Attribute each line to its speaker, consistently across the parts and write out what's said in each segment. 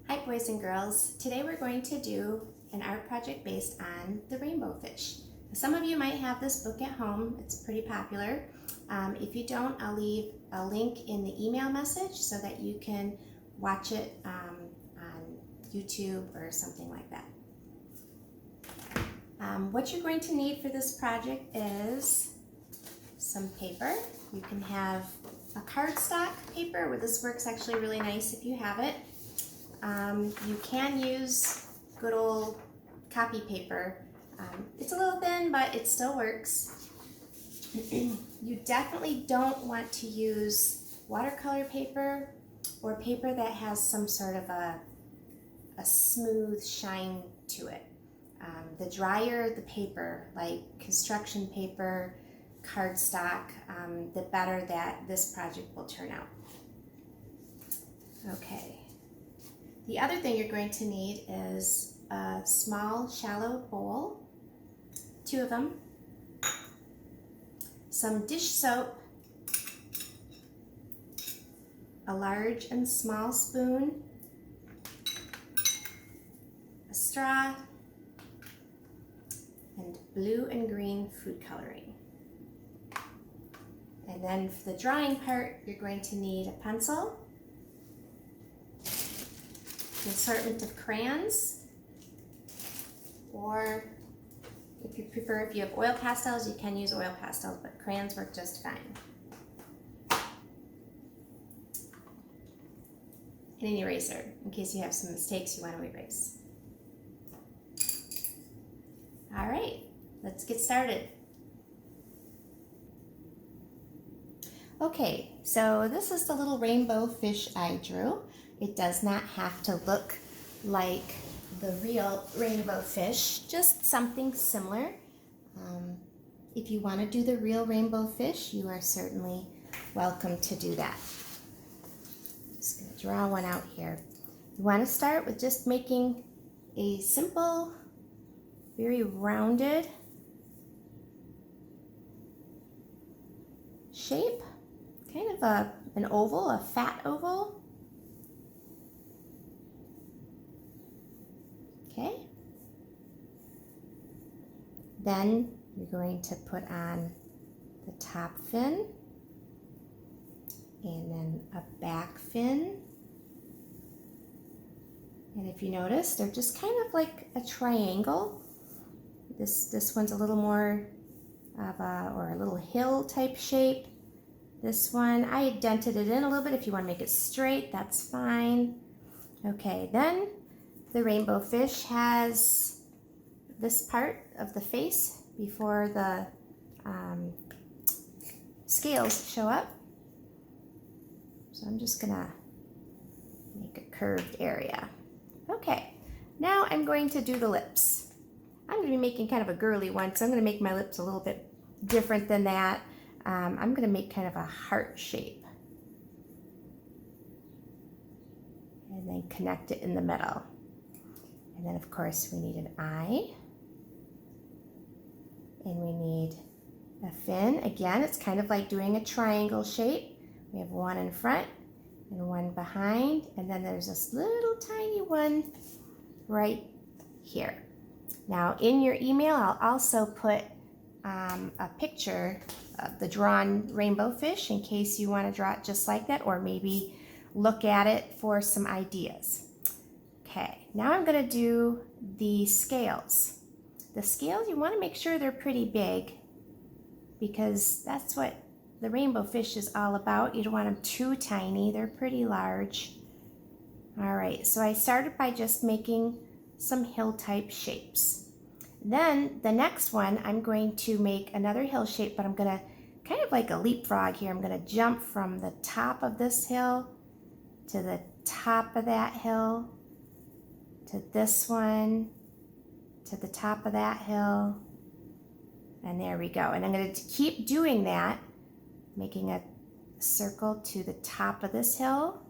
Speaker 1: Hi boys and girls. Today we're going to do an art project based on the rainbow fish. Some of you might have this book at home. It's pretty popular. If you don't, I'll leave a link in the email message so that you can watch it on YouTube or something like that. What you're going to need for this project is some paper. You can have a cardstock paper, where this works actually really nice if you have it. You can use good old copy paper. It's a little thin, but it still works. You definitely don't want to use watercolor paper or paper that has some sort of a smooth shine to it. The drier the paper, like construction paper, cardstock, the better that this project will turn out. Okay. The other thing you're going to need is a small, shallow bowl, 2 of them, some dish soap, a large and small spoon, a straw, and blue and green food coloring. And then for the drawing part, you're going to need a pencil, an assortment of crayons, or if you prefer, if you have oil pastels, you can use oil pastels, but crayons work just fine. And an eraser, in case you have some mistakes you want to erase. All right, let's get started. Okay, so this is the little rainbow fish I drew. It does not have to look like the real rainbow fish, just something similar. If you want to do the real rainbow fish, you are certainly welcome to do that. Just going to draw one out here. You want to start with just making a simple, very rounded shape, kind of an oval, a fat oval. Okay. Then you're going to put on the top fin and then a back fin. And if you notice, they're just kind of like a triangle. This one's a little more of a little hill type shape. This one, I dented it in a little bit. If you want to make it straight, that's fine. Okay, then the rainbow fish has this part of the face before the scales show up. So I'm just gonna make a curved area. Okay, now I'm going to do the lips. I'm gonna be making kind of a girly one, so I'm gonna make my lips a little bit different than that. I'm gonna make kind of a heart shape. And then connect it in the middle. And then of course we need an eye, and we need a fin. Again, it's kind of like doing a triangle shape. We have one in front and one behind, and then there's this little tiny one right here. Now in your email, I'll also put a picture of the drawn rainbow fish in case you want to draw it just like that, or maybe look at it for some ideas. Okay, now I'm going to do the scales. The scales, you want to make sure they're pretty big, because that's what the rainbow fish is all about. You don't want them too tiny, they're pretty large. All right, so I started by just making some hill type shapes. Then the next one, I'm going to make another hill shape, but I'm going to kind of like a leapfrog here. I'm going to jump from the top of this hill to the top of that hill, to this one, to the top of that hill, and there we go. And I'm going to keep doing that, making a circle to the top of this hill,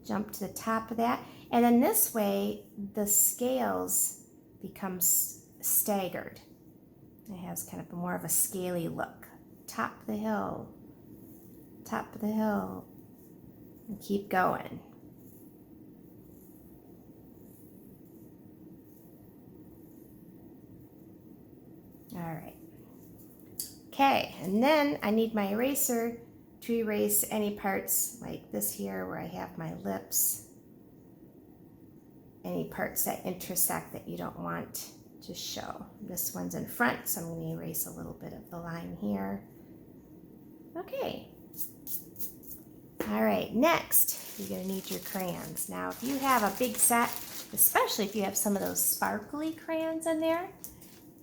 Speaker 1: jump to the top of that, and then this way the scales become staggered. It has kind of more of a scaly look. Top of the hill, top of the hill, and keep going. All right. Okay, and then I need my eraser to erase any parts like this here where I have my lips. Any parts that intersect that you don't want to show. This one's in front, so I'm going to erase a little bit of the line here. Okay. All right, next, you're going to need your crayons. Now, if you have a big set, especially if you have some of those sparkly crayons in there,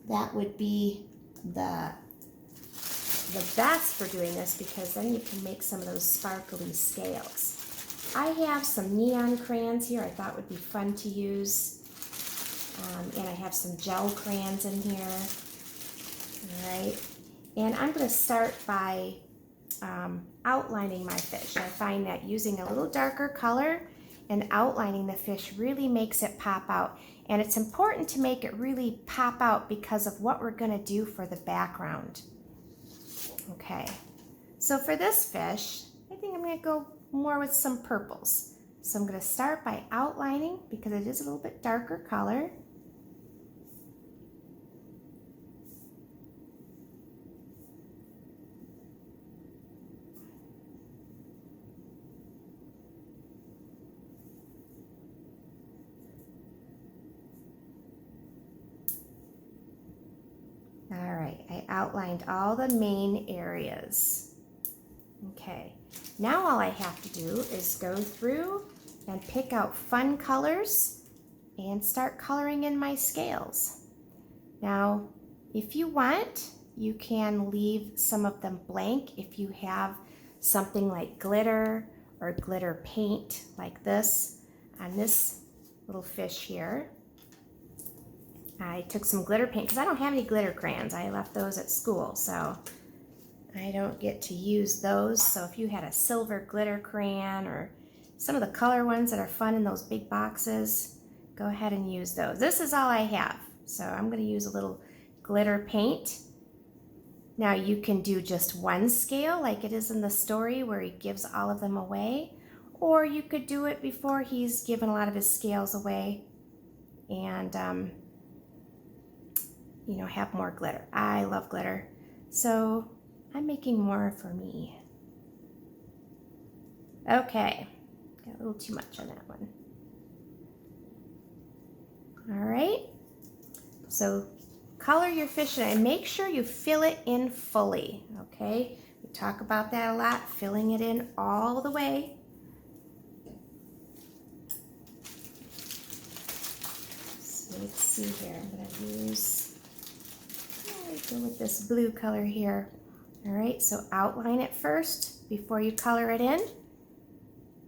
Speaker 1: that would be the best for doing this, because then you can make some of those sparkly scales. I have some neon crayons here I thought would be fun to use. And I have some gel crayons in here. All right. And I'm going to start by outlining my fish. I find that using a little darker color and outlining the fish really makes it pop out. And it's important to make it really pop out because of what we're going to do for the background. Okay. So for this fish, I think I'm going to go more with some purples. So I'm going to start by outlining because it is a little bit darker color. All right, I outlined all the main areas. Okay, now all I have to do is go through and pick out fun colors and start coloring in my scales. Now, if you want, you can leave some of them blank if you have something like glitter or glitter paint like this on this little fish here. I took some glitter paint because I don't have any glitter crayons. I left those at school, so I don't get to use those. So if you had a silver glitter crayon or some of the color ones that are fun in those big boxes, go ahead and use those. This is all I have, so I'm going to use a little glitter paint. Now you can do just one scale like it is in the story where he gives all of them away, or you could do it before he's given a lot of his scales away and you know, have more glitter. I love glitter, so I'm making more for me. Okay, got a little too much on that one. All right, so color your fish and make sure you fill it in fully, okay? We talk about that a lot, filling it in all the way. So let's see here, I'm gonna use, go with this blue color here. All right, so outline it first before you color it in,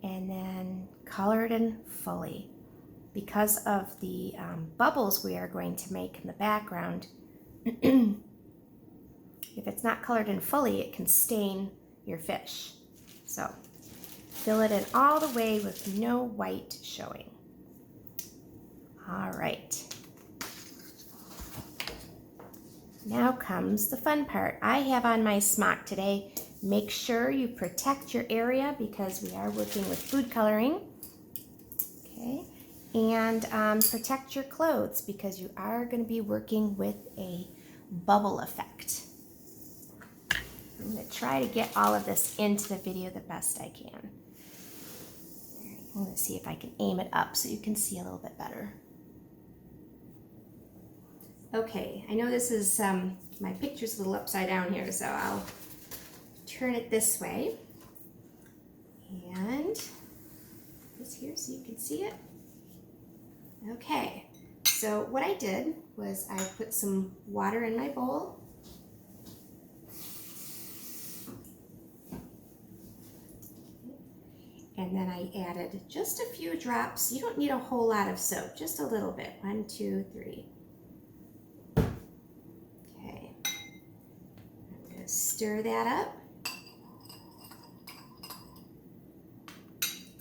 Speaker 1: and then color it in fully. Because of the bubbles we are going to make in the background, if it's not colored in fully, it can stain your fish. So fill it in all the way with no white showing. All right. Now comes the fun part. I have on my smock today. Make sure you protect your area because we are working with food coloring. Okay, and protect your clothes because you are going to be working with a bubble effect. I'm going to try to get all of this into the video the best I can. All right, I'm going to see if I can aim it up so you can see a little bit better. Okay, I know this is, my picture's a little upside down here, so I'll turn it this way. And this here so you can see it. Okay, so what I did was I put some water in my bowl. And then I added just a few drops. You don't need a whole lot of soap, just a little bit. 1, 2, 3. Stir that up.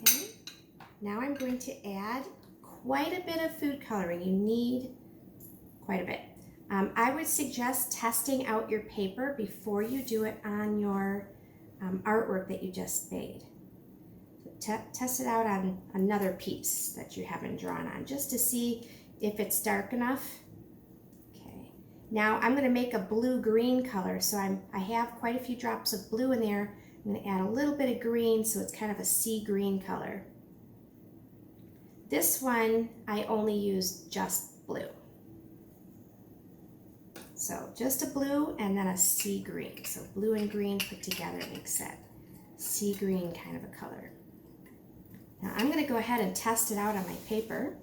Speaker 1: Okay. Now I'm going to add quite a bit of food coloring. You need quite a bit. I would suggest testing out your paper before you do it on your artwork that you just made. So test it out on another piece that you haven't drawn on just to see if it's dark enough. Okay. Now I'm going to make a blue-green color, so I have quite a few drops of blue in there. I'm going to add a little bit of green so it's kind of a sea green color. This one I only use just blue. So just a blue and then a sea green. So blue and green put together makes that sea green kind of a color. Now I'm going to go ahead and test it out on my paper.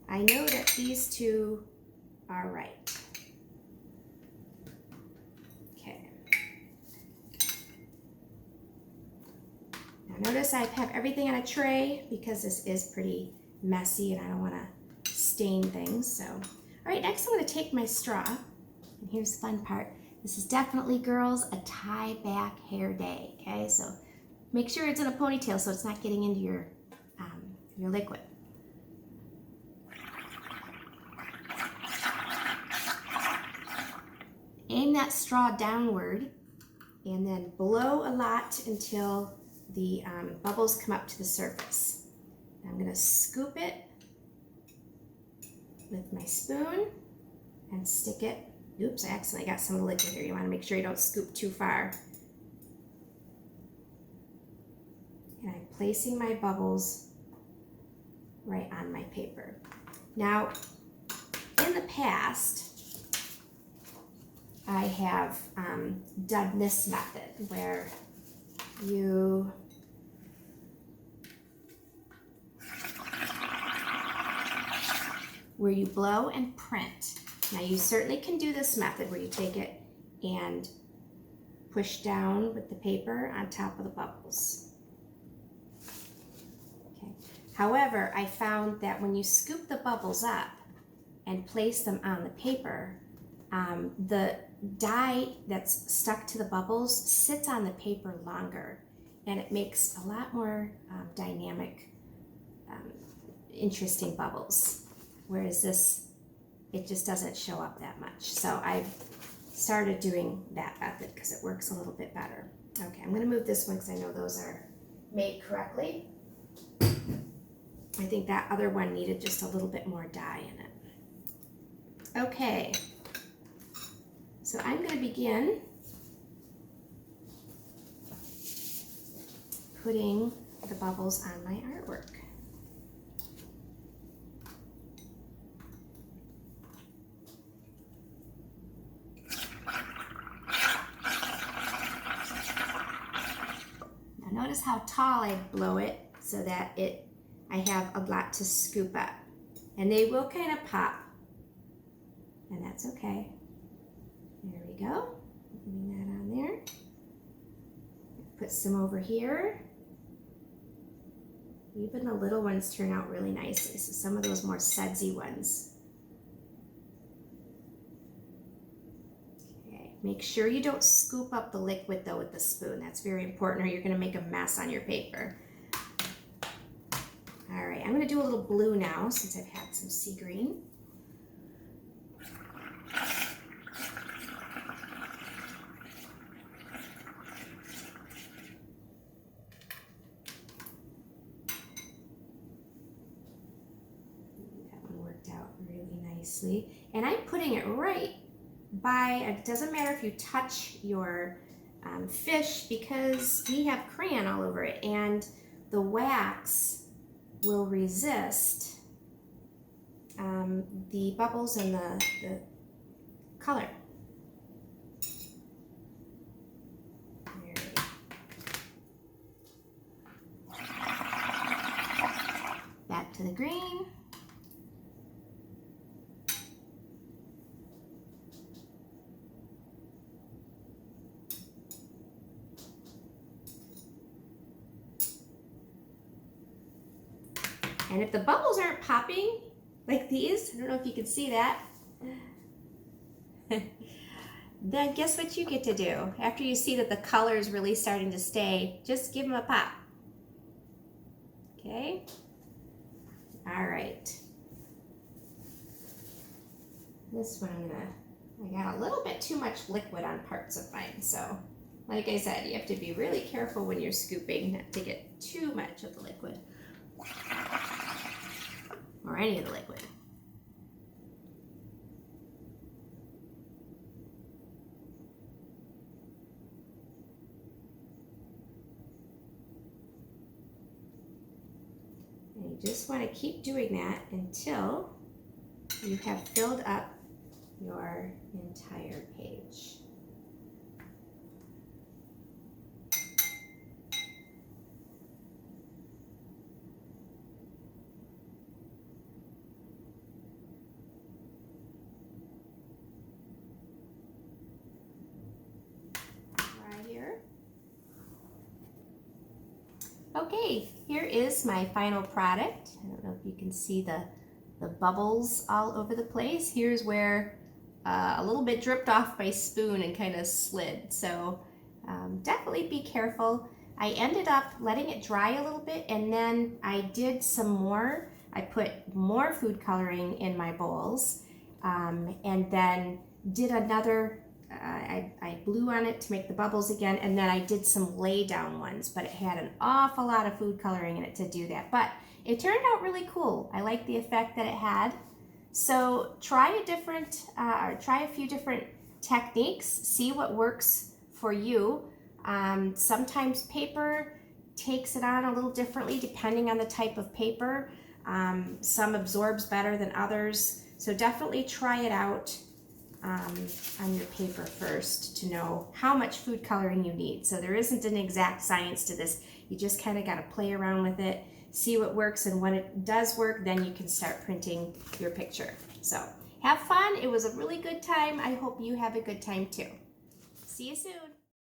Speaker 1: I know that these two are right. Okay. Now notice I have everything on a tray because this is pretty messy and I don't want to stain things. So, all right, next I'm going to take my straw. And here's the fun part. This is definitely, girls, a tie back hair day. Okay, so make sure it's in a ponytail so it's not getting into your liquid. Aim that straw downward and then blow a lot until the bubbles come up to the surface. I'm going to scoop it with my spoon and stick it. Oops, I accidentally got some of the liquid here. You want to make sure you don't scoop too far. And I'm placing my bubbles right on my paper. Now, in the past, I have done this method where you blow and print. Now you certainly can do this method where you take it and push down with the paper on top of the bubbles. Okay. However, I found that when you scoop the bubbles up and place them on the paper, the dye that's stuck to the bubbles sits on the paper longer and it makes a lot more dynamic, interesting bubbles. Whereas this, it just doesn't show up that much. So I've started doing that method because it works a little bit better. Okay, I'm gonna move this one because I know those are made correctly. I think that other one needed just a little bit more dye in it. Okay, so I'm gonna begin putting the bubbles on my artwork. Notice how tall I blow it so that I have a lot to scoop up. And they will kind of pop, and that's okay. There we go, putting that on there. Put some over here. Even the little ones turn out really nicely, so some of those more sudsy ones. Make sure you don't scoop up the liquid though with the spoon. That's very important or you're gonna make a mess on your paper. All right, I'm gonna do a little blue now since I've had some sea green. That one worked out really nicely. And I'm putting it right by, it doesn't matter if you touch your fish because we have crayon all over it and the wax will resist the bubbles and the color. There we go. Back to the green. And if the bubbles aren't popping like these, I don't know if you can see that, then guess what you get to do? After you see that the color is really starting to stay, just give them a pop. Okay? All right. This one I got a little bit too much liquid on parts of mine, so like I said, you have to be really careful when you're scooping not to get too much of the liquid. Or any of the liquid. You just want to keep doing that until you have filled up your entire page. Right here. Okay, here is my final product. I don't know if you can see the bubbles all over the place. Here's where a little bit dripped off my spoon and kind of slid. So definitely be careful. I ended up letting it dry a little bit, and then I did some more. I put more food coloring in my bowls, and then did another, I blew on it to make the bubbles again, and then I did some lay down ones, but it had an awful lot of food coloring in it to do that. But it turned out really cool. I like the effect that it had. So try a few different techniques, see what works for you. Sometimes paper takes it on a little differently depending on the type of paper. Some absorbs better than others. So definitely try it out on your paper first to know how much food coloring you need. So there isn't an exact science to this. You just kind of got to play around with it, see what works, and when it does work, then you can start printing your picture. So have fun. It was a really good time. I hope you have a good time too. See you soon.